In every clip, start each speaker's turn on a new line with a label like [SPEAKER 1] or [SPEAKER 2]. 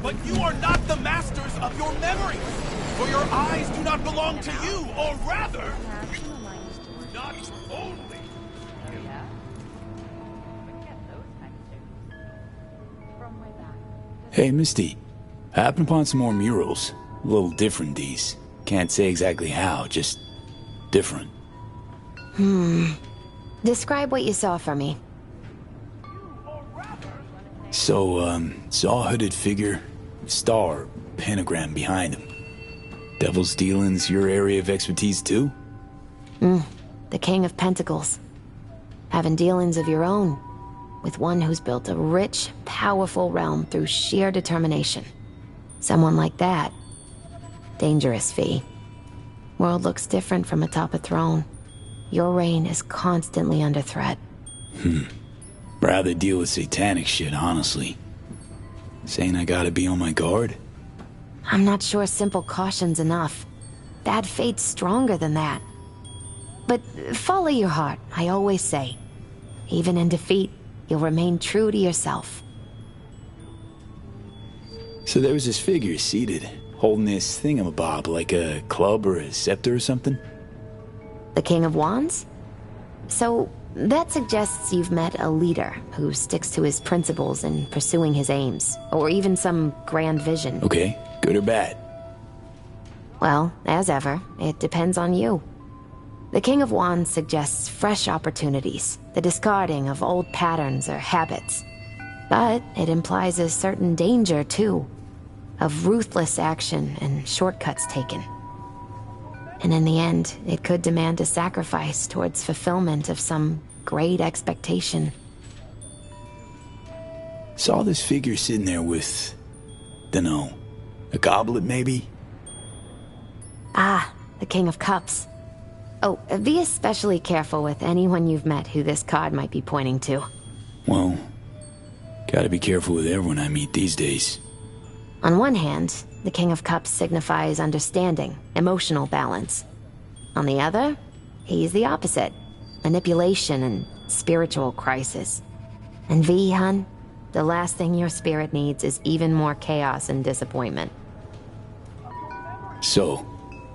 [SPEAKER 1] But you are not the masters of your memories, for your eyes do not belong to you, or rather, not only.
[SPEAKER 2] Hey, Misty. I happened upon some more murals. A little different, these. Can't say exactly how, just different.
[SPEAKER 3] Describe what you saw for me.
[SPEAKER 2] So, saw a hooded figure, star, pentagram behind him. Devil's dealings your area of expertise too?
[SPEAKER 3] The King of Pentacles. Having dealings of your own, with one who's built a rich, powerful realm through sheer determination. Someone like that. Dangerous, V. World looks different from atop a throne. Your reign is constantly under threat.
[SPEAKER 2] Rather deal with satanic shit, honestly. Saying I gotta be on my guard?
[SPEAKER 3] I'm not sure simple caution's enough. Bad fate's stronger than that. But follow your heart, I always say. Even in defeat, you'll remain true to yourself.
[SPEAKER 2] So there was this figure seated, holding this thingamabob, like a club or a scepter or something?
[SPEAKER 3] The King of Wands? So, that suggests you've met a leader who sticks to his principles in pursuing his aims, or even some grand vision.
[SPEAKER 2] Okay, good or bad?
[SPEAKER 3] Well, as ever, it depends on you. The King of Wands suggests fresh opportunities, the discarding of old patterns or habits. But it implies a certain danger, too, of ruthless action and shortcuts taken. And in the end, it could demand a sacrifice towards fulfillment of some great expectation.
[SPEAKER 2] Saw this figure sitting there with, dunno, a goblet maybe?
[SPEAKER 3] Ah, the King of Cups. Oh, be especially careful with anyone you've met who this card might be pointing to.
[SPEAKER 2] Well, gotta be careful with everyone I meet these days.
[SPEAKER 3] On one hand, the King of Cups signifies understanding, emotional balance. On the other, he's the opposite. Manipulation and spiritual crisis. And V, hun, the last thing your spirit needs is even more chaos and disappointment.
[SPEAKER 2] So,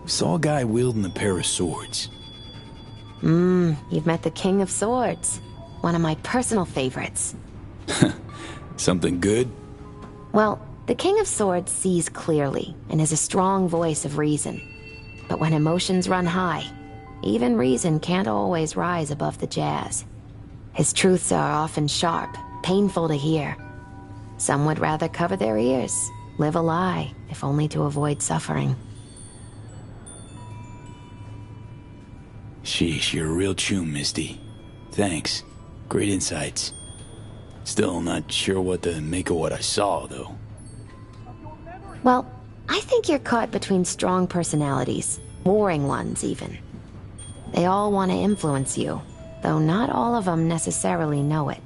[SPEAKER 2] saw a guy wielding a pair of swords.
[SPEAKER 3] You've met the King of Swords. One of my personal favorites.
[SPEAKER 2] Something good?
[SPEAKER 3] Well, the King of Swords sees clearly and is a strong voice of reason. But when emotions run high, even reason can't always rise above the jazz. His truths are often sharp, painful to hear. Some would rather cover their ears, live a lie, if only to avoid suffering.
[SPEAKER 2] Sheesh, you're a real chum, Misty. Thanks. Great insights. Still not sure what to make of what I saw, though.
[SPEAKER 3] Well, I think you're caught between strong personalities, warring ones even. They all want to influence you, though not all of them necessarily know it.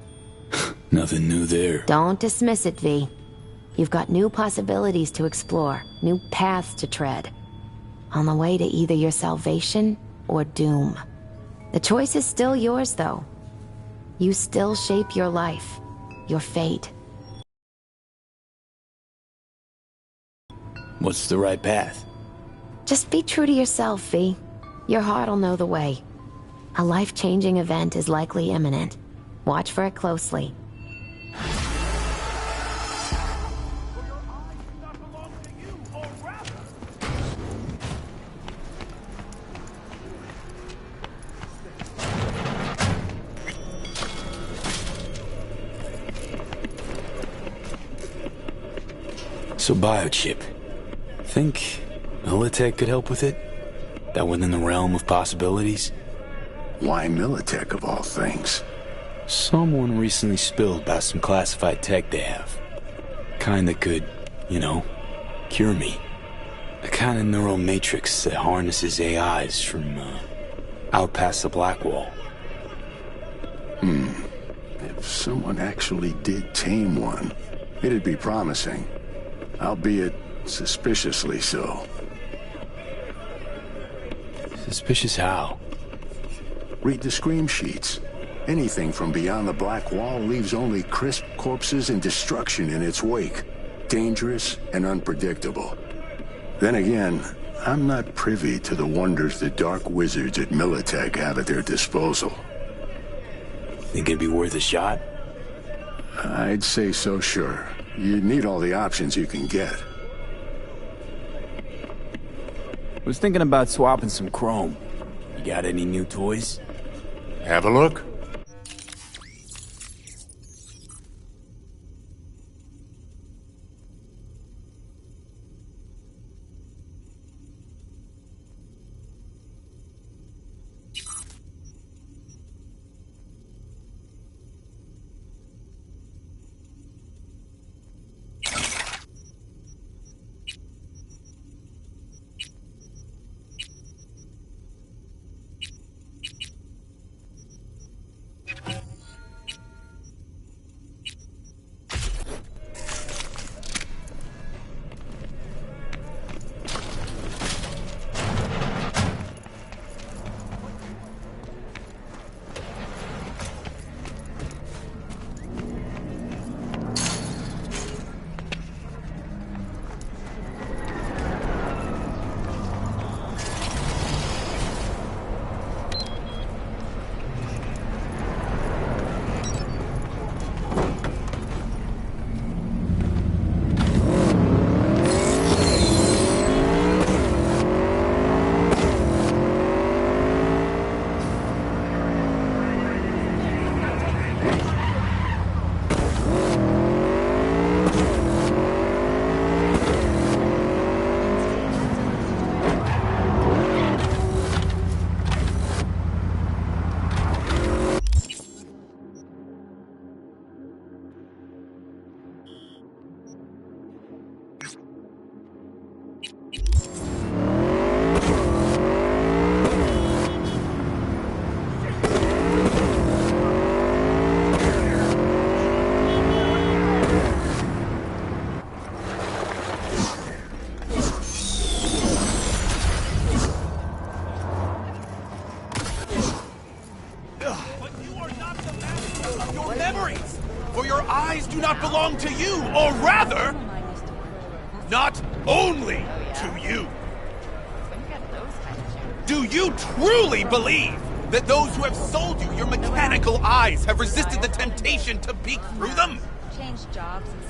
[SPEAKER 2] Nothing new there.
[SPEAKER 3] Don't dismiss it, V. You've got new possibilities to explore, new paths to tread. On the way to either your salvation or doom. The choice is still yours, though. You still shape your life, your fate.
[SPEAKER 2] What's the right path?
[SPEAKER 3] Just be true to yourself, V. Your heart'll know the way. A life-changing event is likely imminent. Watch for it closely.
[SPEAKER 2] So biochip. Think Militech could help with it? That within the realm of possibilities?
[SPEAKER 4] Why Militech of all things?
[SPEAKER 2] Someone recently spilled about some classified tech they have. Kind that could, you know, cure me. A kind of neural matrix that harnesses AIs from, out past the black wall.
[SPEAKER 4] If someone actually did tame one, it'd be promising. Albeit suspiciously so.
[SPEAKER 2] Suspicious how?
[SPEAKER 4] Read the scream sheets. Anything from beyond the black wall leaves only crisp corpses and destruction in its wake. dangerous and unpredictable. Then again, I'm not privy to the wonders the dark wizards at Militech have at their disposal.
[SPEAKER 2] Think it'd be worth a shot?
[SPEAKER 4] I'd say so, sure. You need all the options you can get.
[SPEAKER 2] Was thinking about swapping some chrome. You got any new toys?
[SPEAKER 5] Have a look.
[SPEAKER 1] Do not belong to you, or rather, not only to you. Do you truly believe that those who have sold you your mechanical eyes have resisted the temptation to peek through them?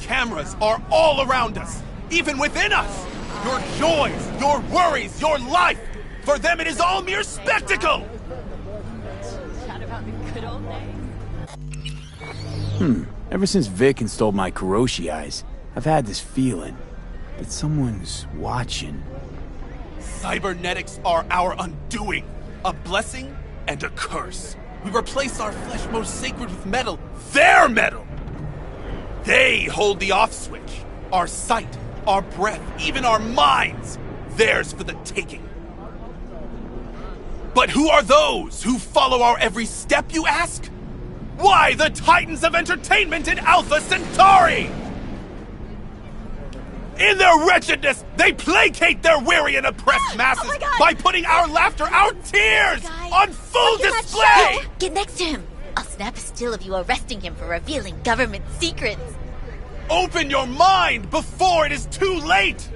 [SPEAKER 1] Cameras are all around us, even within us. Your joys, your worries, your life. For them it is all mere spectacle.
[SPEAKER 2] Ever since Vic installed my Kuroshi eyes, I've had this feeling that someone's watching.
[SPEAKER 1] Cybernetics are our undoing, a blessing and a curse. We replace our flesh most sacred with metal, their metal! They hold the off switch. Our sight, our breath, even our minds, theirs for the taking. But who are those who follow our every step, you ask? Why, the titans of entertainment in Alpha Centauri! In their wretchedness, they placate their weary and oppressed masses by putting our laughter, our tears, on full display!
[SPEAKER 6] Get next to him! I'll snap a still of you arresting him for revealing government secrets.
[SPEAKER 1] Open your mind before it is too late!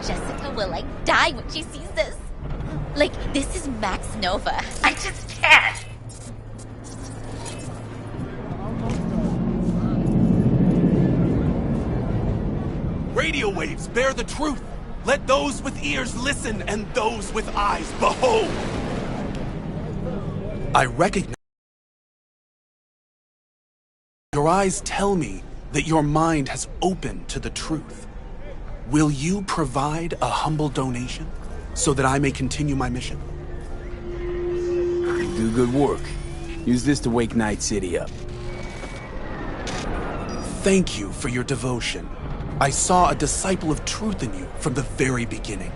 [SPEAKER 6] Jessica will, die when she sees this. This is Max Nova. I just can't.
[SPEAKER 1] Radio waves bear the truth. Let those with ears listen and those with eyes behold. I recognize. Your eyes tell me that your mind has opened to the truth. Will you provide a humble donation so that I may continue my mission?
[SPEAKER 2] You do good work. Use this to wake Night City up.
[SPEAKER 1] Thank you for your devotion. I saw a disciple of truth in you from the very beginning.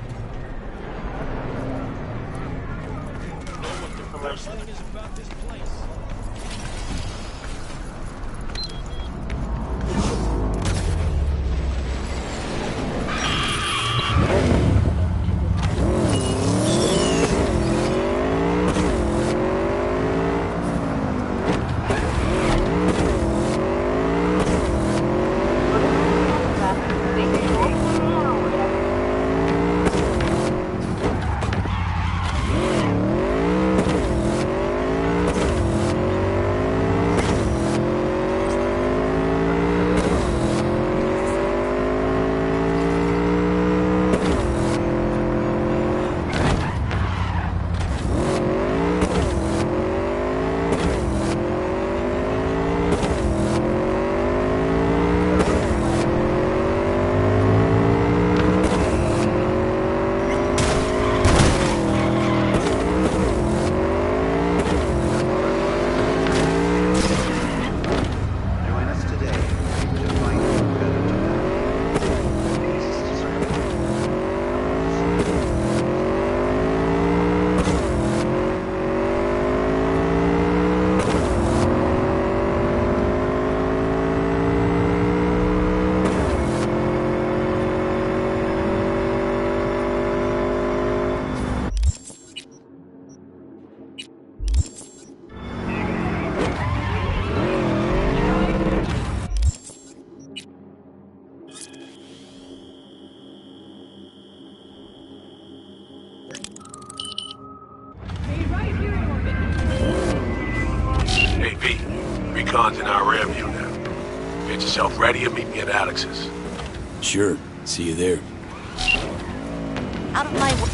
[SPEAKER 5] Recon's in our rear view now. Get yourself ready and meet me at Alex's.
[SPEAKER 2] Sure. See you there.
[SPEAKER 6] Out of my way.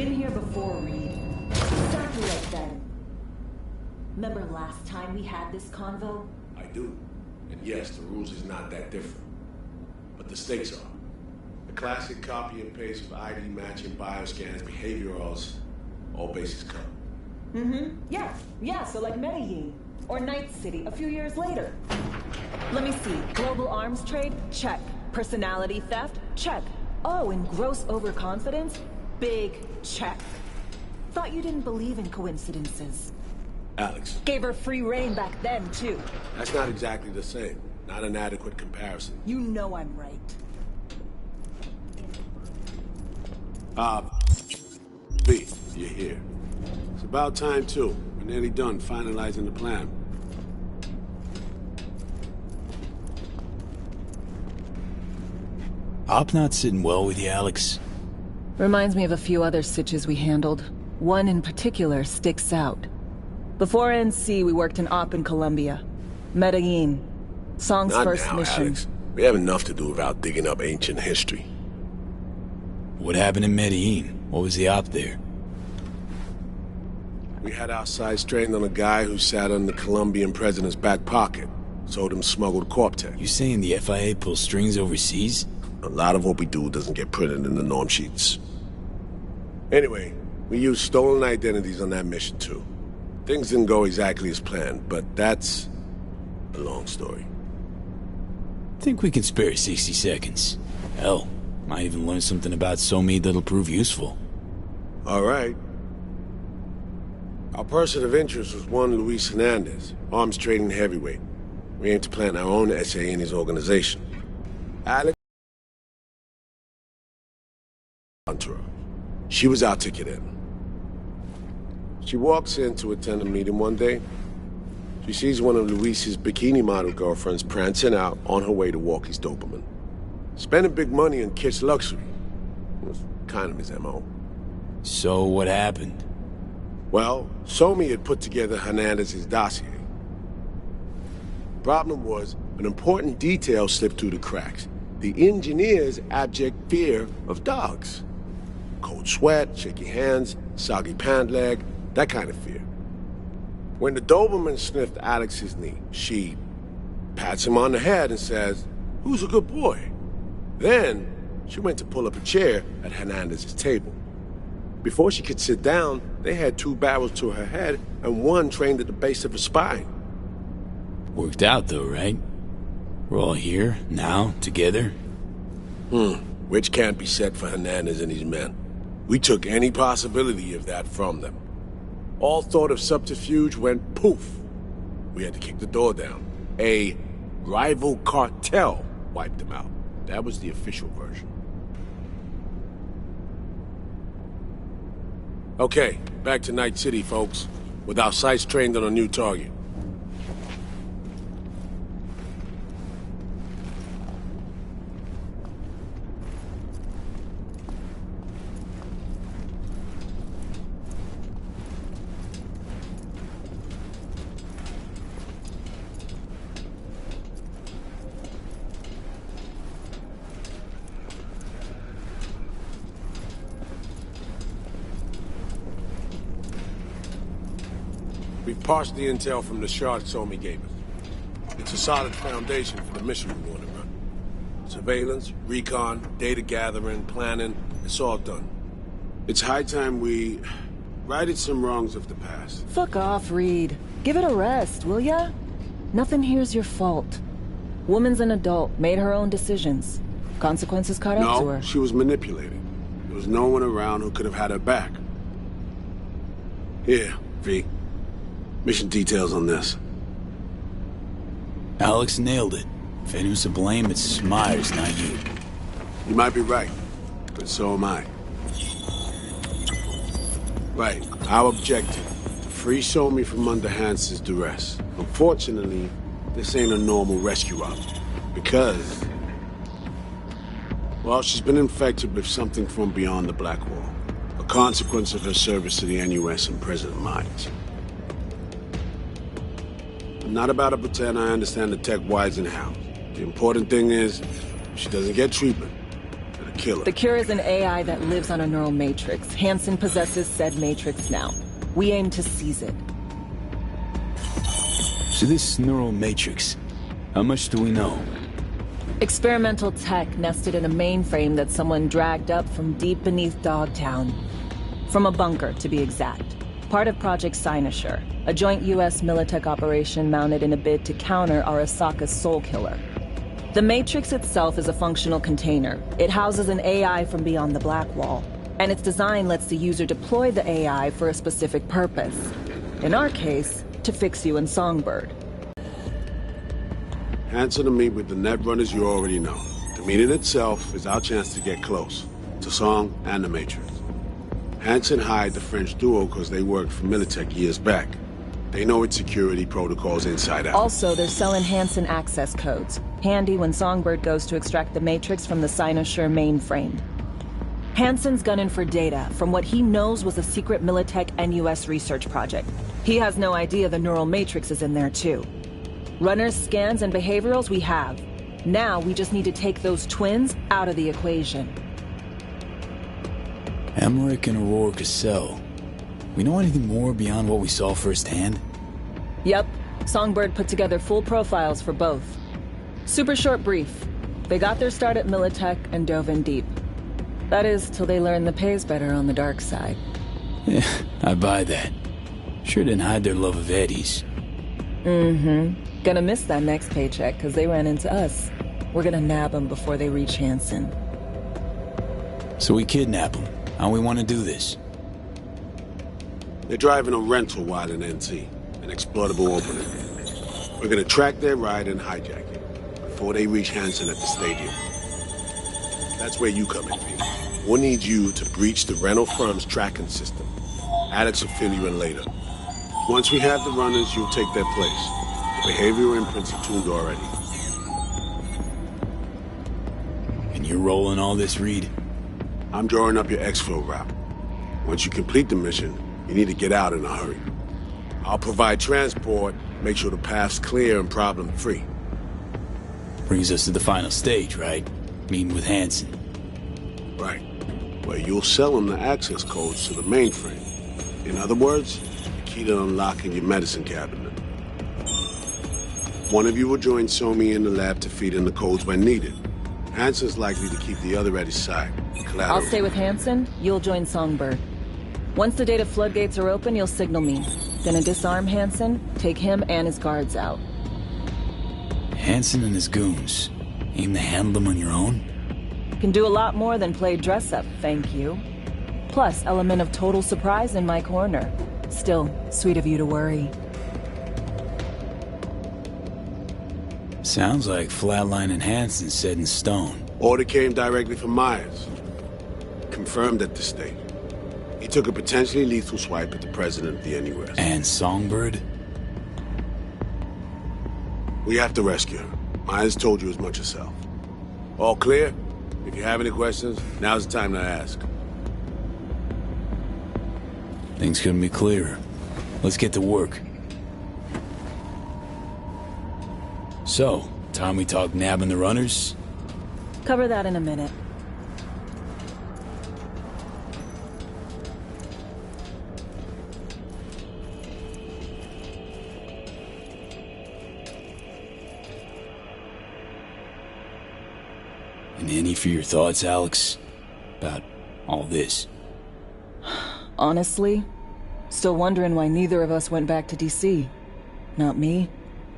[SPEAKER 7] Been here before, Reed. Exactly like then. Remember last time we had this convo?
[SPEAKER 5] I do. And yes, the rules is not that different. But the stakes are. The classic copy and paste of ID matching, bioscans, behaviorals, all bases covered. Yeah, so like Medellin. Or Night City a few years later. Let me see. Global arms trade? Check. Personality theft? Check. Oh, and gross overconfidence? Big check. Thought you didn't believe in coincidences. Alex.
[SPEAKER 7] Gave her free reign back then, too.
[SPEAKER 5] That's not exactly the same. Not an adequate comparison.
[SPEAKER 7] You know I'm right.
[SPEAKER 5] V, you're here. It's about time, too. We're nearly done finalizing the plan.
[SPEAKER 2] Op not sitting well with you, Alex.
[SPEAKER 7] Reminds me of a few other sitches we handled. One in particular sticks out. Before NC, we worked in Op in Colombia. Medellin. Song's
[SPEAKER 5] Not
[SPEAKER 7] first
[SPEAKER 5] now,
[SPEAKER 7] mission.
[SPEAKER 5] Alex. We have enough to do without digging up ancient history.
[SPEAKER 2] What happened in Medellin? What was the op there?
[SPEAKER 5] We had our sights trained on a guy who sat on the Colombian president's back pocket. Sold him smuggled Corp-Tech.
[SPEAKER 2] You saying the FIA pulls strings overseas?
[SPEAKER 5] A lot of what we do doesn't get printed in the norm sheets. Anyway, we used stolen identities on that mission too. Things didn't go exactly as planned, but that's a long story.
[SPEAKER 2] Think we can spare 60 seconds. Hell, might even learn something about Somi that'll prove useful.
[SPEAKER 5] All right. Our person of interest was one Luis Hernandez, arms trading heavyweight. We aim to plant our own SA in his organization. Alex entourage. She was our ticket in. She walks in to attend a meeting one day. She sees one of Luis's bikini model girlfriends prancing out on her way to Walkie's Doberman. Spending big money on kitsch luxury. It was kind of his MO.
[SPEAKER 2] So what happened?
[SPEAKER 5] Well, Somi had put together Hernandez's dossier. Problem was, an important detail slipped through the cracks. The engineer's abject fear of dogs. Cold sweat, shaky hands, soggy pant leg, that kind of fear. When the Doberman sniffed Alex's knee, she pats him on the head and says, "Who's a good boy?" Then, she went to pull up a chair at Hernandez's table. Before she could sit down, they had 2 barrels to her head and one trained at the base of her spine.
[SPEAKER 2] Worked out though, right? We're all here, now, together.
[SPEAKER 5] Which can't be said for Hernandez and his men. We took any possibility of that from them. All thought of subterfuge went poof. We had to kick the door down. A rival cartel wiped them out. That was the official version. Okay, back to Night City, folks. With our sights trained on a new target. We've parsed the intel from the shard Somi gave us. It's a solid foundation for the mission we want to run. Surveillance, recon, data gathering, planning, it's all done. It's high time we righted some wrongs of the past.
[SPEAKER 7] Fuck off, Reed. Give it a rest, will ya? Nothing here's your fault. Woman's an adult, made her own decisions. Consequences caught up to her.
[SPEAKER 5] No, she was manipulated. There was no one around who could have had her back. Here, V. Mission details on this.
[SPEAKER 2] Alex nailed it. If anyone's to blame, it's Myers, not you.
[SPEAKER 5] You might be right, but so am I. Right, our objective, to free Somi from under Hansen's duress. Unfortunately, this ain't a normal rescue op, because, well, she's been infected with something from beyond the Black Wall, a consequence of her service to the NUS and President Myers. I'm not about to pretend I understand the tech whys and hows. The important thing is, she doesn't get treatment. That the killer?
[SPEAKER 7] The cure is an AI that lives on a neural matrix. Hansen possesses said matrix now. We aim to seize it.
[SPEAKER 2] So this neural matrix, how much do we know?
[SPEAKER 7] Experimental tech nested in a mainframe that someone dragged up from deep beneath Dogtown. From a bunker, to be exact. Part of Project Cynosure, a joint US Militech operation mounted in a bid to counter Arasaka's soul killer. The Matrix itself is a functional container. It houses an AI from beyond the Black Wall, and its design lets the user deploy the AI for a specific purpose. In our case, to fix you and Songbird.
[SPEAKER 5] Answer to meet with the Netrunners you already know. The meeting itself is our chance to get close, to Song and the Matrix. Hansen hired the French duo because they worked for Militech years back. They know its security protocols inside out.
[SPEAKER 7] Also, they're selling Hansen access codes. Handy when Songbird goes to extract the Matrix from the Cynosure mainframe. Hansen's gunning for data from what he knows was a secret Militech and US research project. He has no idea the neural matrix is in there too. Runners, scans, and behaviorals we have. Now we just need to take those twins out of the equation.
[SPEAKER 2] Emmerich and Aurora Cassell. We know anything more beyond what we saw firsthand?
[SPEAKER 7] Yep. Songbird put together full profiles for both. Super short brief. They got their start at Militech and dove in deep. That is, till they learned the pay's better on the dark side.
[SPEAKER 2] Yeah, I buy that. Sure didn't hide their love of Eddie's.
[SPEAKER 7] Mm-hmm. Gonna miss that next paycheck, because they ran into us. We're gonna nab them before they reach Hansen.
[SPEAKER 2] So we kidnap them. How we want to do this?
[SPEAKER 5] They're driving a rental while in NT, an exploitable opening. We're gonna track their ride and hijack it before they reach Hansen at the stadium. That's where you come in, Pete. We'll need you to breach the rental firm's tracking system. Alex will fill you in later. Once we have the runners, you'll take their place. The behavioral imprints are tuned already.
[SPEAKER 2] And you're rolling all this, Reed?
[SPEAKER 5] I'm drawing up your exfil route. Once you complete the mission, you need to get out in a hurry. I'll provide transport, make sure the path's clear and problem-free.
[SPEAKER 2] Brings us to the final stage, right? Meeting with Hansen.
[SPEAKER 5] Right. Where you'll sell him the access codes to the mainframe. In other words, the key to unlocking your medicine cabinet. One of you will join Somi in the lab to feed in the codes when needed. Hansen's likely to keep the other at his side. Collateral.
[SPEAKER 7] I'll stay with Hansen, you'll join Songbird. Once the data floodgates are open, you'll signal me. Gonna disarm Hansen, take him and his guards out.
[SPEAKER 2] Hansen and his goons. Aim to handle them on your own?
[SPEAKER 7] Can do a lot more than play dress-up, thank you. Plus, element of total surprise in my corner. Still, sweet of you to worry.
[SPEAKER 2] Sounds like Flatline and Hansen set in stone.
[SPEAKER 5] Order came directly from Myers. Confirmed at this stage. He took a potentially lethal swipe at the president of the NUS.
[SPEAKER 2] And Songbird?
[SPEAKER 5] We have to rescue her. Myers told you as much herself. All clear? If you have any questions, now's the time to ask.
[SPEAKER 2] Things couldn't be clearer. Let's get to work. So, time we talk nabbing the runners?
[SPEAKER 7] Cover that in a minute.
[SPEAKER 2] And any for your thoughts, Alex? About all this?
[SPEAKER 7] Honestly, still wondering why neither of us went back to DC. Not me,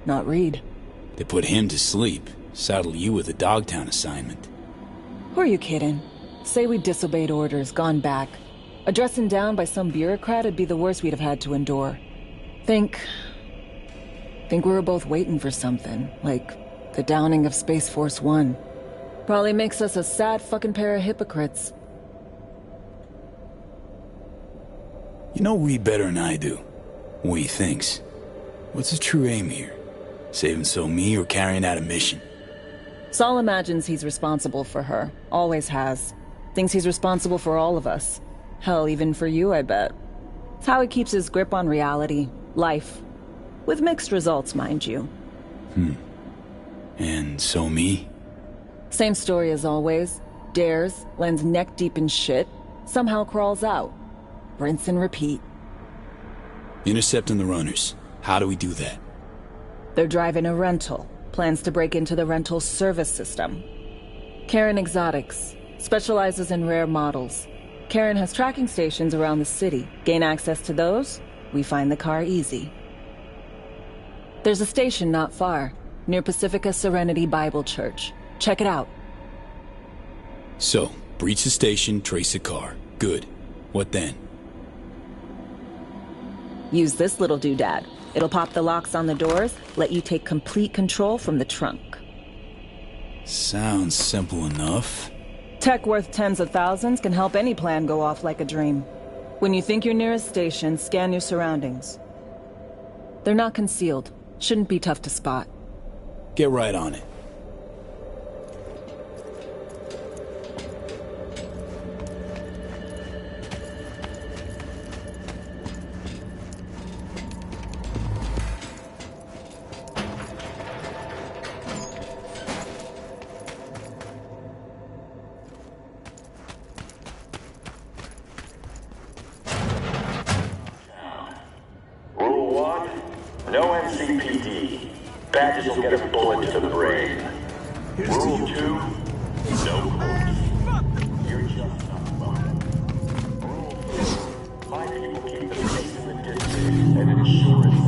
[SPEAKER 7] not Reed.
[SPEAKER 2] They put him to sleep, saddle you with a Dogtown assignment.
[SPEAKER 7] Who are you kidding? Say we disobeyed orders, gone back. A dressing down by some bureaucrat would be the worst we'd have had to endure. Think we were both waiting for something, like the downing of Space Force 1. Probably makes us a sad fucking pair of hypocrites.
[SPEAKER 2] You know Reed better than I do. What he thinks. What's his true aim here? Saving Somi or carrying out a mission?
[SPEAKER 7] Saul imagines he's responsible for her. Always has. Thinks he's responsible for all of us. Hell, even for you, I bet. It's how he keeps his grip on reality. Life. With mixed results, mind you.
[SPEAKER 2] And Somi?
[SPEAKER 7] Same story as always. dares, lands neck deep in shit, somehow crawls out. Rinse and repeat.
[SPEAKER 2] Intercepting the runners. How do we do that?
[SPEAKER 7] They're driving a rental. Plans to break into the rental service system. Karen Exotics. Specializes in rare models. Karen has tracking stations around the city. Gain access to those, we find the car easy. There's a station not far, near Pacifica Serenity Bible Church. Check it out.
[SPEAKER 2] So, breach the station, trace the car. Good. What then?
[SPEAKER 7] Use this little doodad. It'll pop the locks on the doors, let you take complete control from the trunk.
[SPEAKER 2] Sounds simple enough.
[SPEAKER 7] Tech worth tens of thousands can help any plan go off like a dream. When you think you're near a station, scan your surroundings. They're not concealed. Shouldn't be tough to spot.
[SPEAKER 2] Get right on it.
[SPEAKER 8] No MCPD. Badges will get a bullet to the brain. Rule 2, no courts. You're just not welcome. Rule 3, my people keep the peace in the district and ensure it's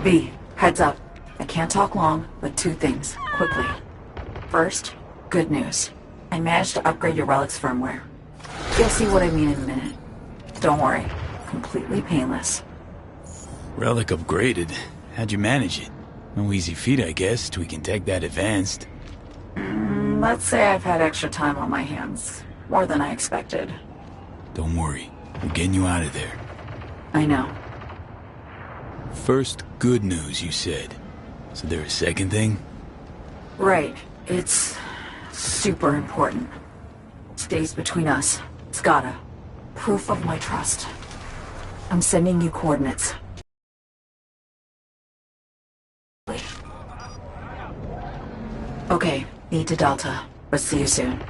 [SPEAKER 9] V, heads up. I can't talk long, but two things, quickly. First, good news. I managed to upgrade your relic's firmware. You'll see what I mean in a minute. Don't worry, completely painless.
[SPEAKER 2] Relic upgraded. How'd you manage it? No easy feat, I guess, tweaking tech that advanced.
[SPEAKER 9] Let's say I've had extra time on my hands. More than I expected.
[SPEAKER 2] Don't worry. We're getting you out of there.
[SPEAKER 9] I know.
[SPEAKER 2] First, good news, you said. So there a second thing?
[SPEAKER 9] Right. It's super important. Stays between us. It's gotta. Proof of my trust. I'm sending you coordinates. Okay, need to Delta, but see you soon.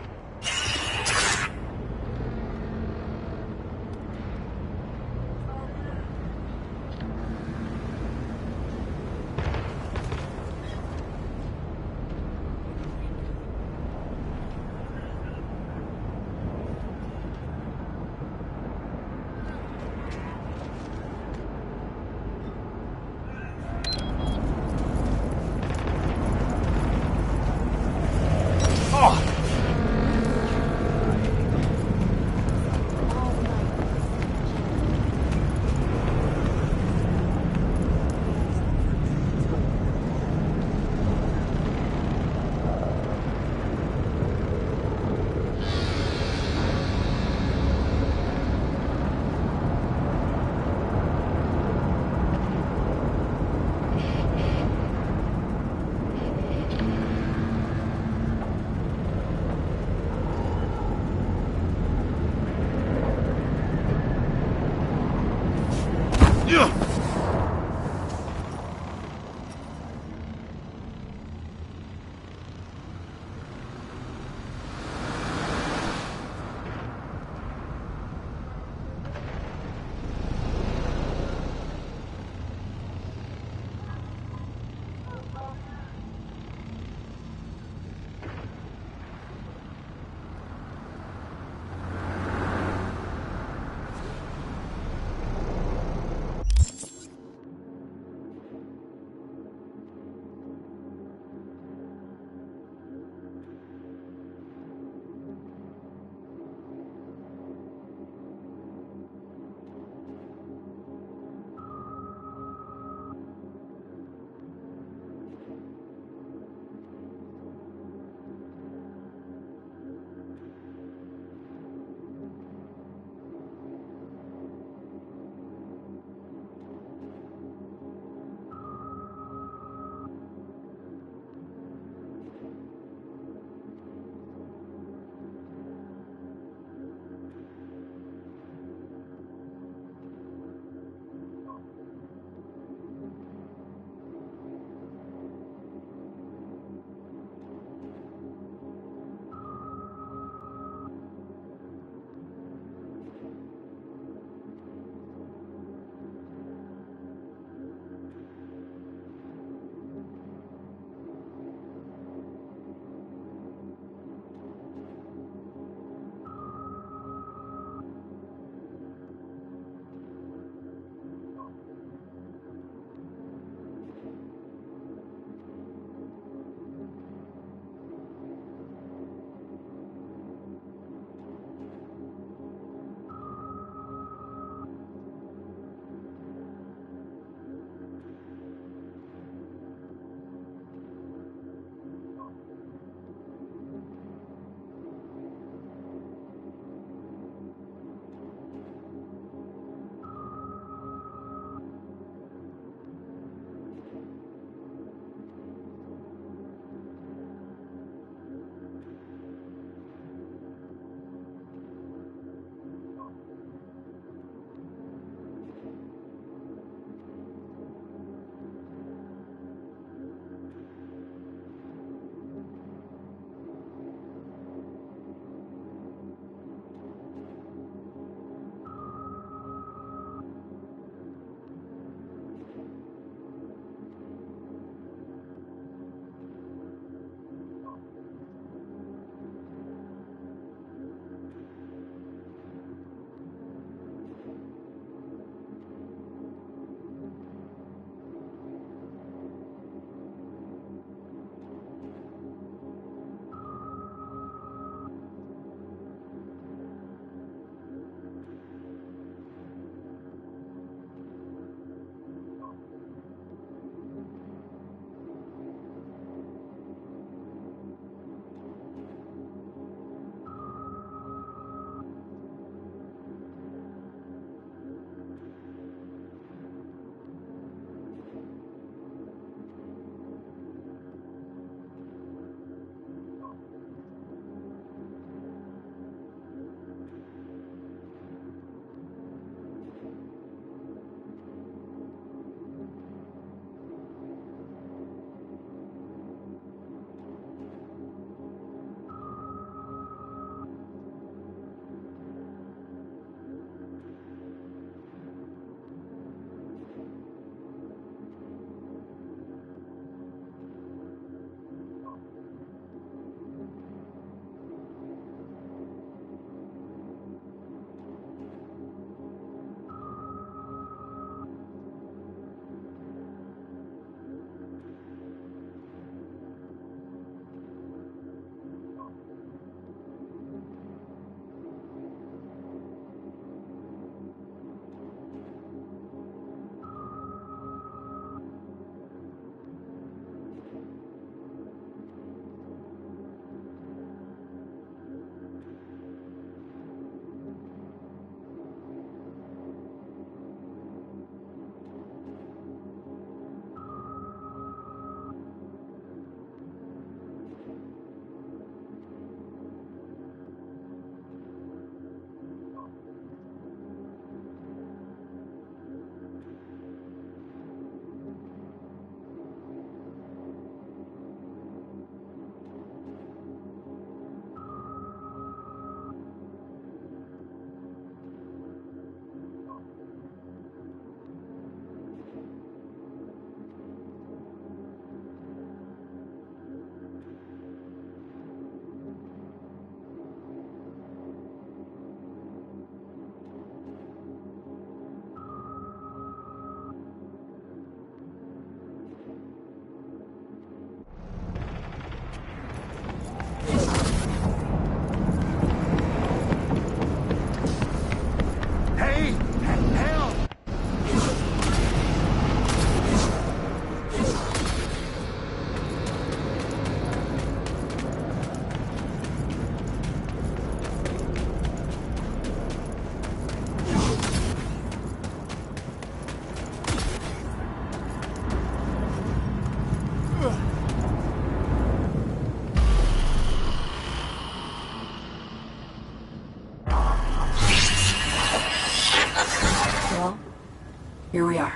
[SPEAKER 9] Here we are.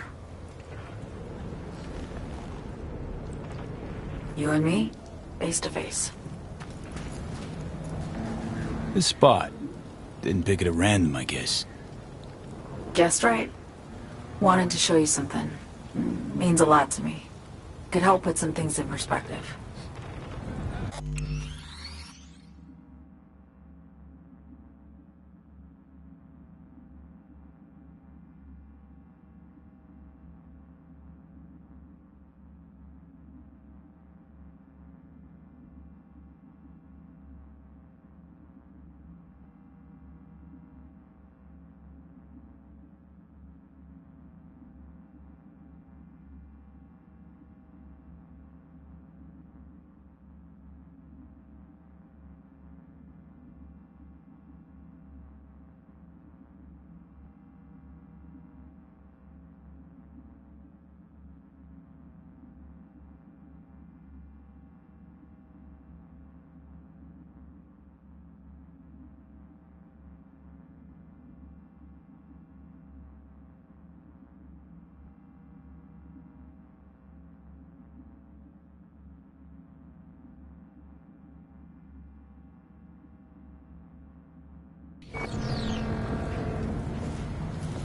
[SPEAKER 9] You and me, face to face.
[SPEAKER 2] This spot. Didn't pick it at random, I guess.
[SPEAKER 9] Guessed right. Wanted to show you something. Means a lot to me. Could help put some things in perspective.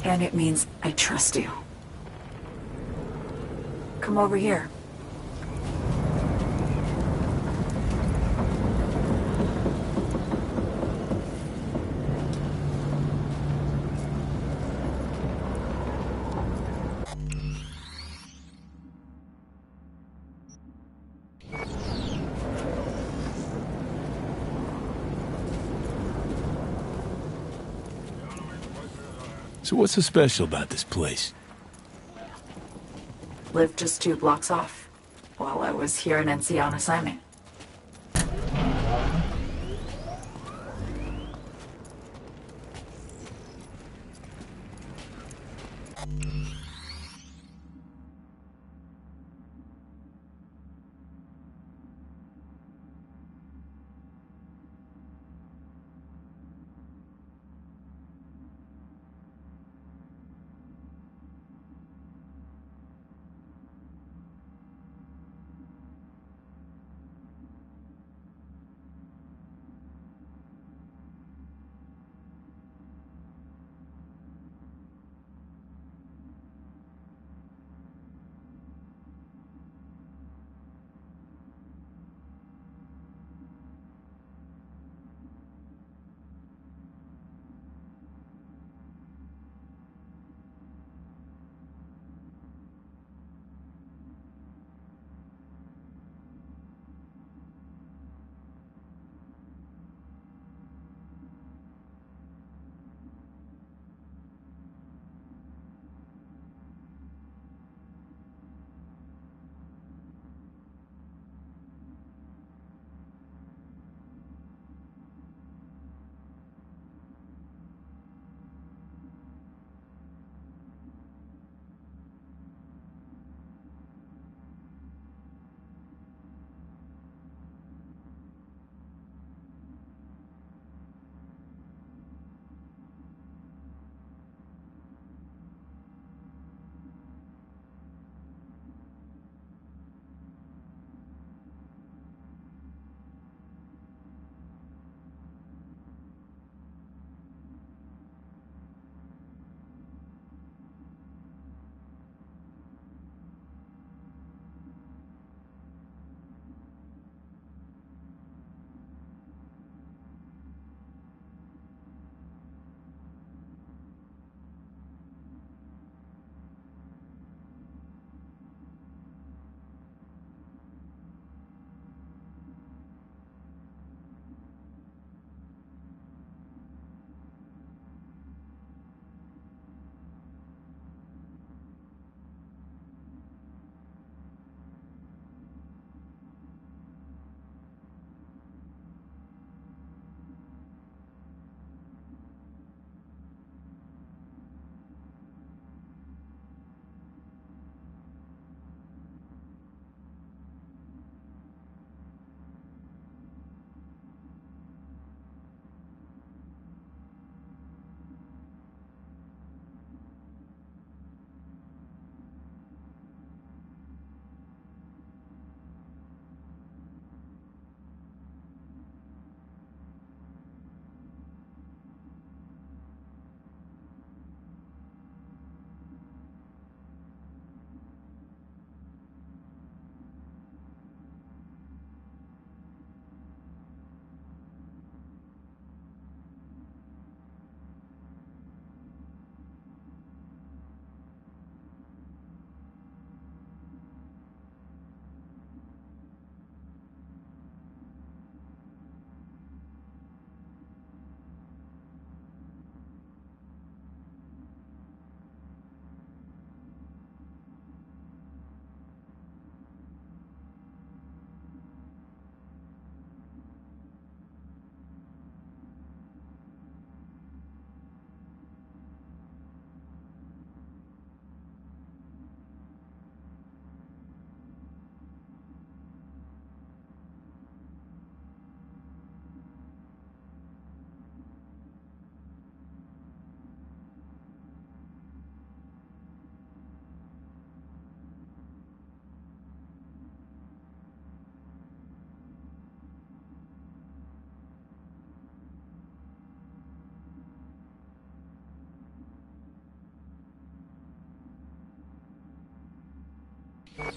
[SPEAKER 9] And it means I trust you. Come over here.
[SPEAKER 2] So what's so special about this place?
[SPEAKER 9] Lived just 2 blocks off, while I was here in NC on assignment.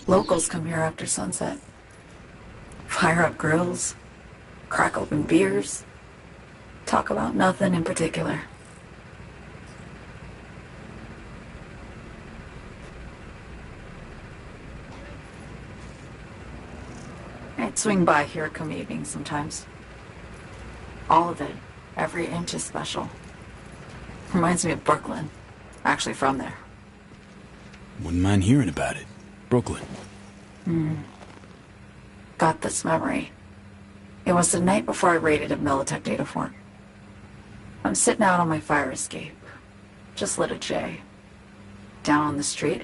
[SPEAKER 9] Locals come here after sunset. Fire up grills, crack open beers, talk about nothing in particular. I'd swing by here come evening sometimes. All of it, every inch is special. Reminds me of Brooklyn. Actually from there.
[SPEAKER 2] Wouldn't mind hearing about it. Brooklyn.
[SPEAKER 9] Got this memory. It was the night before I raided a Militech data fort. I'm sitting out on my fire escape. Just lit a J. Down on the street,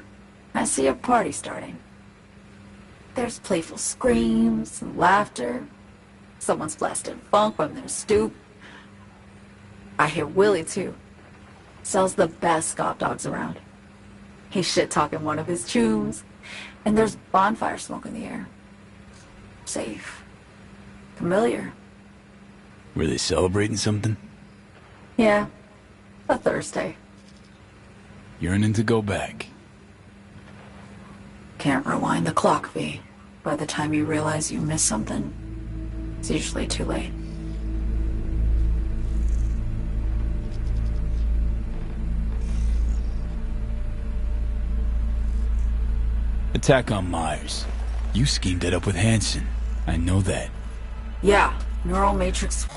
[SPEAKER 9] I see a party starting. There's playful screams and laughter. Someone's blasting funk from their stoop. I hear Willie, too. Sells the best scout dogs around. He's shit-talking one of his tunes, and there's bonfire smoke in the air. Safe. Familiar.
[SPEAKER 2] Were they celebrating something?
[SPEAKER 9] Yeah. A Thursday.
[SPEAKER 2] Yearning to go back.
[SPEAKER 9] Can't rewind the clock, V. By the time you realize you missed something, it's usually too late.
[SPEAKER 2] Attack on Myers. You schemed it up with Hansen. I know that.
[SPEAKER 9] Yeah, neural matrix.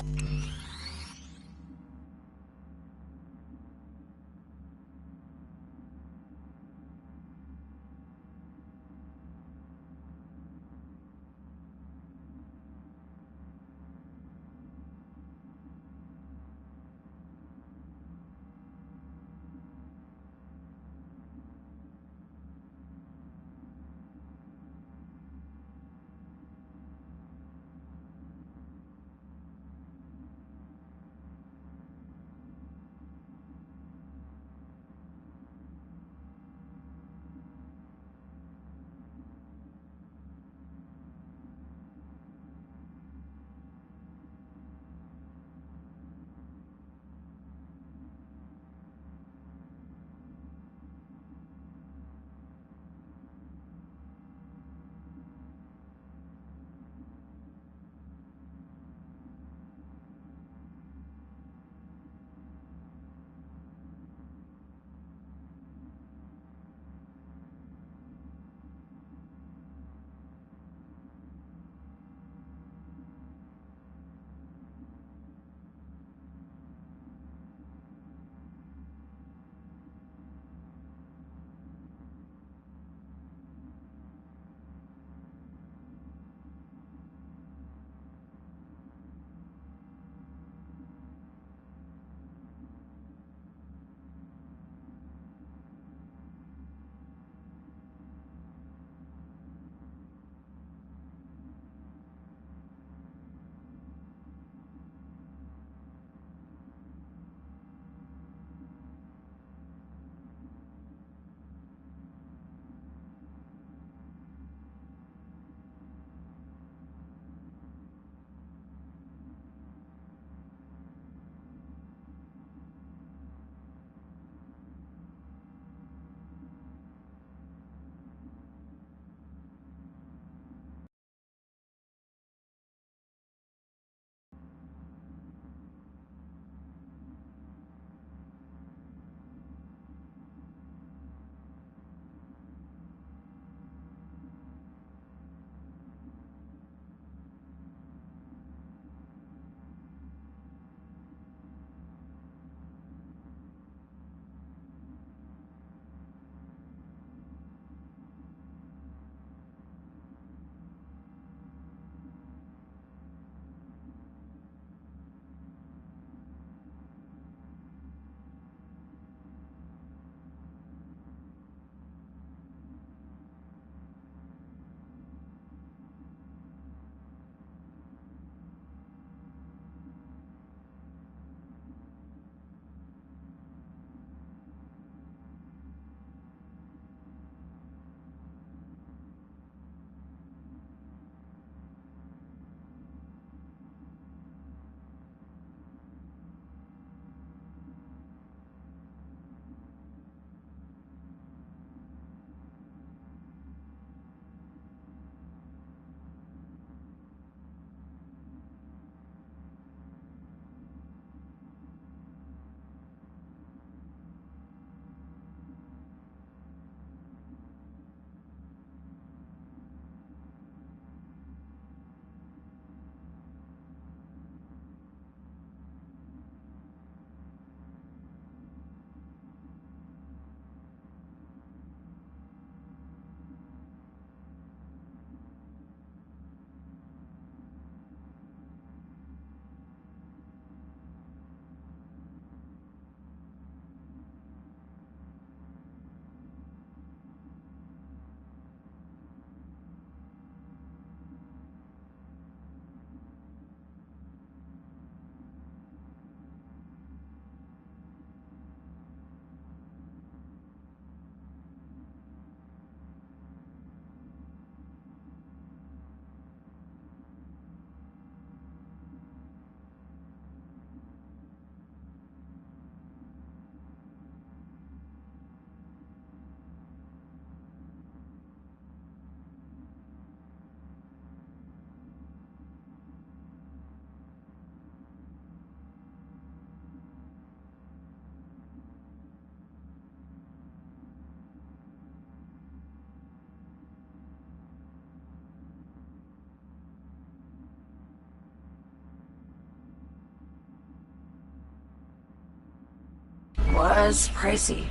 [SPEAKER 9] was pricey.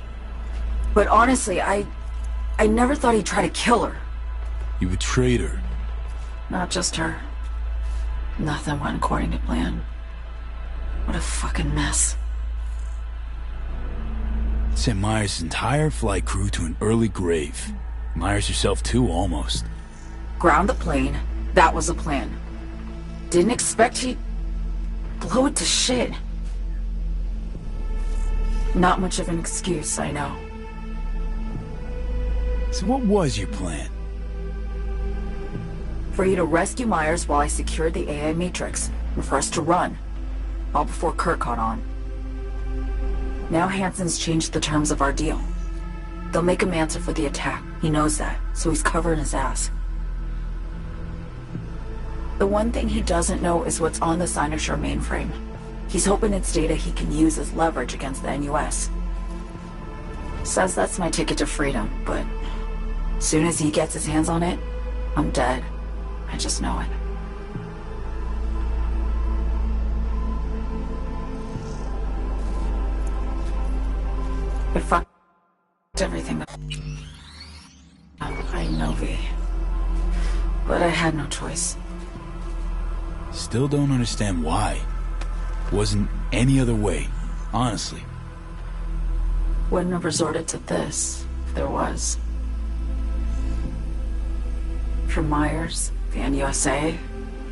[SPEAKER 9] But honestly, I never thought he'd try to kill her.
[SPEAKER 2] You betrayed her.
[SPEAKER 9] Not just her. Nothing went according to plan. What a fucking mess.
[SPEAKER 2] Sent Myers' entire flight crew to an early grave. Myers herself too, almost.
[SPEAKER 9] Ground the plane. That was the plan. Didn't expect he'd blow it to shit. Not much of an excuse, I know.
[SPEAKER 2] So what was your plan?
[SPEAKER 9] For you to rescue Myers while I secured the AI Matrix, and for us to run. All before Kurt caught on. Now Hansen's changed the terms of our deal. They'll make him answer for the attack. He knows that, so he's covering his ass. The one thing he doesn't know is what's on the Cynosure mainframe. He's hoping it's data he can use as leverage against the NUS. Says that's my ticket to freedom, but soon as he gets his hands on it, I'm dead. I just know it. It fucked everything up. I know, V. But I had no choice.
[SPEAKER 2] Still don't understand why. Wasn't any other way, honestly.
[SPEAKER 9] Wouldn't have resorted to this, if there was. For Myers, the NUSA,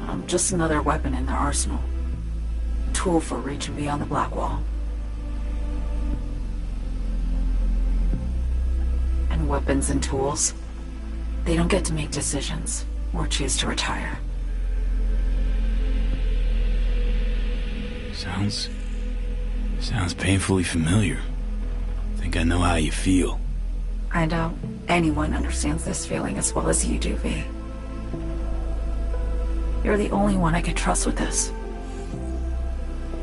[SPEAKER 9] I'm just another weapon in their arsenal. A tool for reaching beyond the Black Wall. And weapons and tools, they don't get to make decisions, or choose to retire.
[SPEAKER 2] Sounds painfully familiar. Think I know how you feel.
[SPEAKER 9] I doubt anyone understands this feeling as well as you do, V. You're the only one I can trust with this.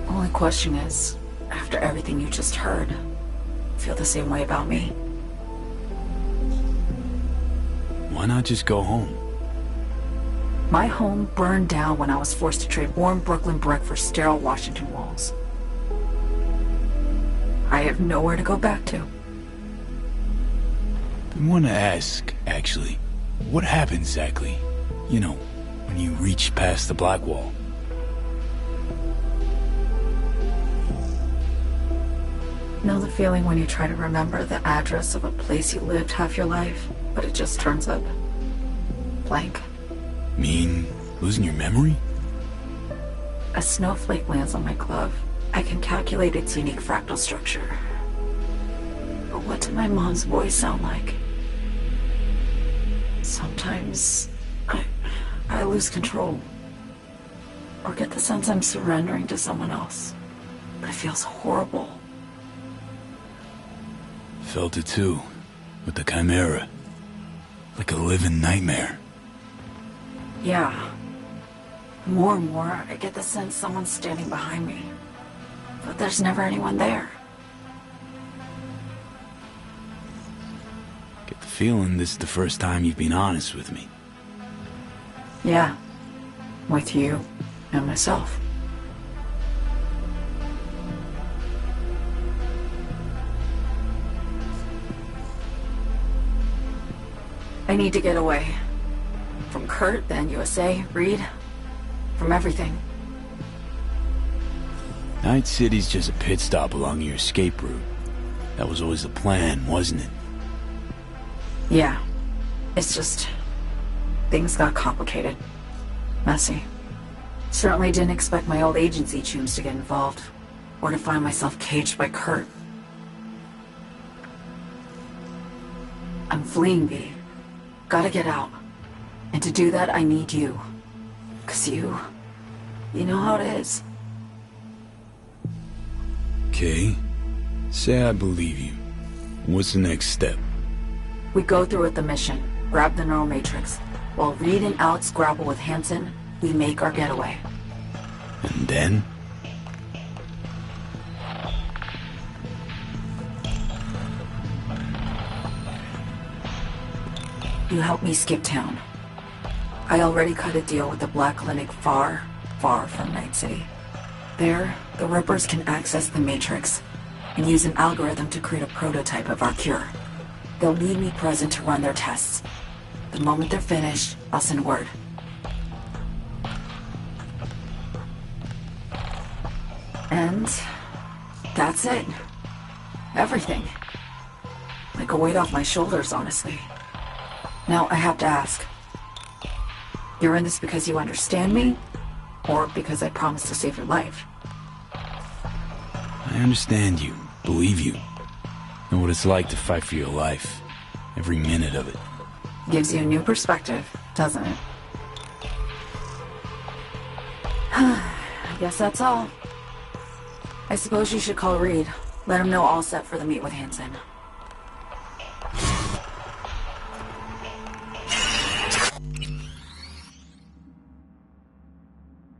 [SPEAKER 9] Only question is, after everything you just heard, feel the same way about me?
[SPEAKER 2] Why not just go home?
[SPEAKER 9] My home burned down when I was forced to trade warm Brooklyn brick for sterile Washington walls. I have nowhere to go back to.
[SPEAKER 2] I want to ask, actually, what happened exactly? You know, when you reached past the Black Wall.
[SPEAKER 9] Know the feeling when you try to remember the address of a place you lived half your life, but it just turns up blank?
[SPEAKER 2] Mean losing your memory?
[SPEAKER 9] A snowflake lands on my glove. I can calculate its unique fractal structure. But what did my mom's voice sound like? Sometimes I lose control. Or get the sense I'm surrendering to someone else. But it feels horrible.
[SPEAKER 2] Felt it too, with the Chimera. Like a living nightmare.
[SPEAKER 9] Yeah. More and more, I get the sense someone's standing behind me. But there's never anyone there.
[SPEAKER 2] Get the feeling this is the first time you've been honest with me.
[SPEAKER 9] Yeah. With you and myself. I need to get away. From Kurt, then USA, Reed. From everything.
[SPEAKER 2] Night City's just a pit stop along your escape route. That was always the plan, wasn't it?
[SPEAKER 9] Yeah. It's just... things got complicated. Messy. Certainly didn't expect my old agency chooms to get involved. Or to find myself caged by Kurt. I'm fleeing, V. Gotta get out. And to do that, I need you. 'Cause you know how it is.
[SPEAKER 2] Okay. Say I believe you. What's the next step?
[SPEAKER 9] We go through with the mission. Grab the neural matrix. While Reed and Alex grapple with Hansen, we make our getaway.
[SPEAKER 2] And then?
[SPEAKER 9] You help me skip town. I already cut a deal with the Black Clinic far, far from Night City. There, the Rippers can access the Matrix, and use an algorithm to create a prototype of our cure. They'll need me present to run their tests. The moment they're finished, I'll send word. And that's it. Everything. Like a weight off my shoulders, honestly. Now I have to ask. You're in this because you understand me? Or because I promised to save your life?
[SPEAKER 2] I understand you, believe you. Know what it's like to fight for your life. Every minute of it.
[SPEAKER 9] Gives you a new perspective, doesn't it? I guess that's all. I suppose you should call Reed. Let him know all set for the meet with Hansen.